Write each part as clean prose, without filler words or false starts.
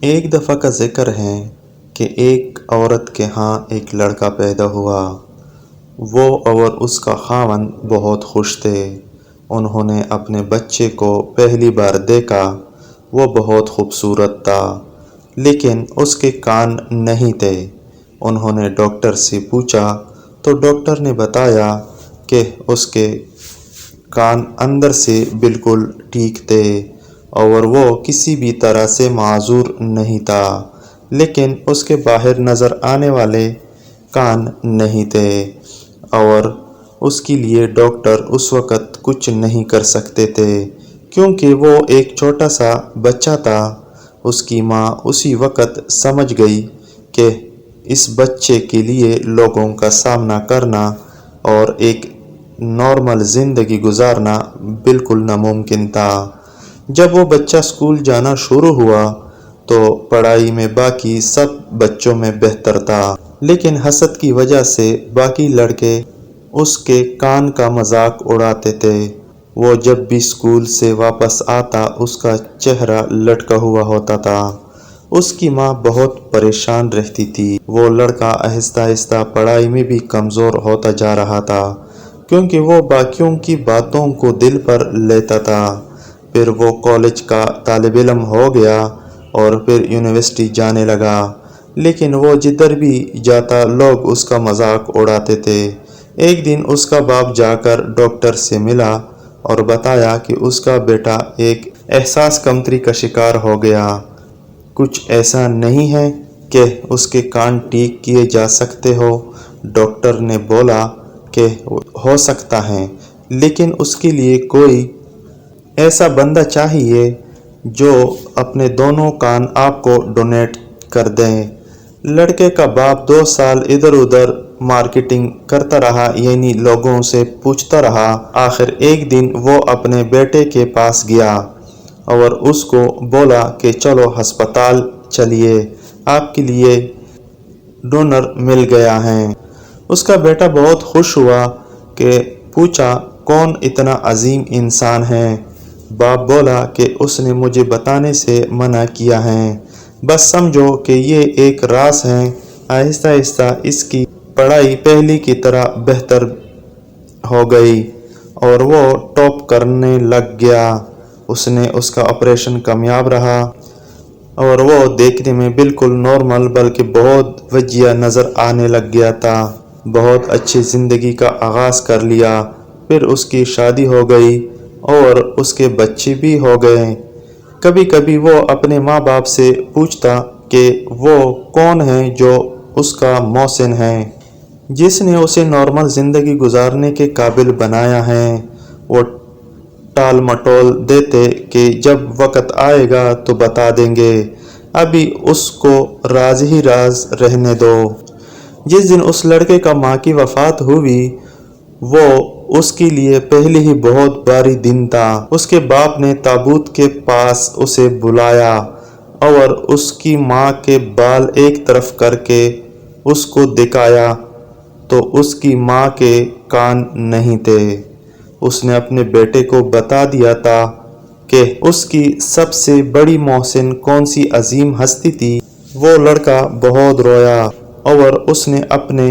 ایک دفعہ کا ذکر ہے کہ ایک عورت کے ہاں ایک لڑکا پیدا ہوا۔ وہ اور اس کا خاوند بہت خوش تھے۔ انہوں نے اپنے بچے کو پہلی بار دیکھا۔ وہ بہت خوبصورت تھا، لیکن اس کے کان نہیں تھے۔ انہوں نے ڈاکٹر سے پوچھا تو ڈاکٹر نے بتایا کہ اس کے کان اندر سے بالکل ٹھیک تھے اور وہ کسی بھی طرح سے معذور نہیں تھا، لیکن اس کے باہر نظر آنے والے کان نہیں تھے اور اس کے لیے ڈاکٹر اس وقت کچھ نہیں کر سکتے تھے کیونکہ وہ ایک چھوٹا سا بچہ تھا۔ اس کی ماں اسی وقت سمجھ گئی کہ اس بچے کے لیے لوگوں کا سامنا کرنا اور ایک نارمل زندگی گزارنا بالکل ناممکن تھا۔ جب وہ بچہ اسکول جانا شروع ہوا تو پڑھائی میں باقی سب بچوں میں بہتر تھا، لیکن حسد کی وجہ سے باقی لڑکے اس کے کان کا مذاق اڑاتے تھے۔ وہ جب بھی اسکول سے واپس آتا اس کا چہرہ لٹکا ہوا ہوتا تھا۔ اس کی ماں بہت پریشان رہتی تھی۔ وہ لڑکا آہستہ آہستہ پڑھائی میں بھی کمزور ہوتا جا رہا تھا کیونکہ وہ باقیوں کی باتوں کو دل پر لیتا تھا۔ پھر وہ کالج کا طالب علم ہو گیا اور پھر یونیورسٹی جانے لگا، لیکن وہ جدھر بھی جاتا لوگ اس کا مذاق اڑاتے تھے۔ ایک دن اس کا باپ جا کر ڈاکٹر سے ملا اور بتایا کہ اس کا بیٹا ایک احساس کمتری کا شکار ہو گیا۔ کچھ ایسا نہیں ہے کہ اس کے کان ٹھیک کیے جا سکتے ہو۔ ڈاکٹر نے بولا کہ ہو سکتا ہے، لیکن اس کے لیے کوئی ایسا بندہ چاہیے جو اپنے دونوں کان آپ کو ڈونیٹ کر دے۔ لڑکے کا باپ 2 سال ادھر ادھر مارکیٹنگ کرتا رہا، یعنی لوگوں سے پوچھتا رہا۔ آخر ایک دن وہ اپنے بیٹے کے پاس گیا اور اس کو بولا کہ چلو ہسپتال چلیے، آپ کے لیے ڈونر مل گیا ہے۔ اس کا بیٹا بہت خوش ہوا کہ پوچھا کون اتنا عظیم انسان ہے۔ باپ بولا کہ اس نے مجھے بتانے سے منع کیا ہے، بس سمجھو کہ یہ ایک راز ہے۔ آہستہ آہستہ اس کی پڑھائی پہلے کی طرح بہتر ہو گئی اور وہ ٹاپ کرنے لگ گیا۔ اس کا آپریشن کامیاب رہا اور وہ دیکھنے میں بالکل نارمل بلکہ بہت وجیہ نظر آنے لگ گیا تھا۔ بہت اچھی زندگی کا آغاز کر لیا۔ پھر اس کی شادی ہو گئی اور اس کے بچے بھی ہو گئے۔ کبھی کبھی وہ اپنے ماں باپ سے پوچھتا کہ وہ کون ہے جو اس کا محسن ہے، جس نے اسے نارمل زندگی گزارنے کے قابل بنایا ہے۔ وہ ٹال مٹول دیتے کہ جب وقت آئے گا تو بتا دیں گے، ابھی اس کو راز ہی راز رہنے دو۔ جس دن اس لڑکے کا ماں کی وفات ہوئی وہ اس کے لیے پہلے ہی بہت بھاری دن تھا۔ اس کے باپ نے تابوت کے پاس اسے بلایا اور اس کی ماں کے بال ایک طرف کر کے اس کو دکھایا تو اس کی ماں کے کان نہیں تھے۔ اس نے اپنے بیٹے کو بتا دیا تھا کہ اس کی سب سے بڑی محسن کون سی عظیم ہستی تھی۔ وہ لڑکا بہت رویا اور اس نے اپنے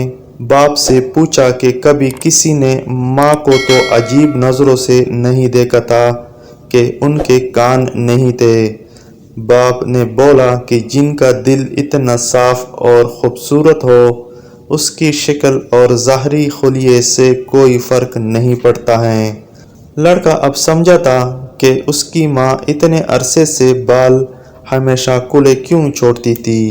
باپ سے پوچھا کہ کبھی کسی نے ماں کو تو عجیب نظروں سے نہیں دیکھا تھا کہ ان کے کان نہیں تھے۔ باپ نے بولا کہ جن کا دل اتنا صاف اور خوبصورت ہو اس کی شکل اور ظاہری خلیے سے کوئی فرق نہیں پڑتا ہے۔ لڑکا اب سمجھا تھا کہ اس کی ماں اتنے عرصے سے بال ہمیشہ کھلے کیوں چھوڑتی تھی۔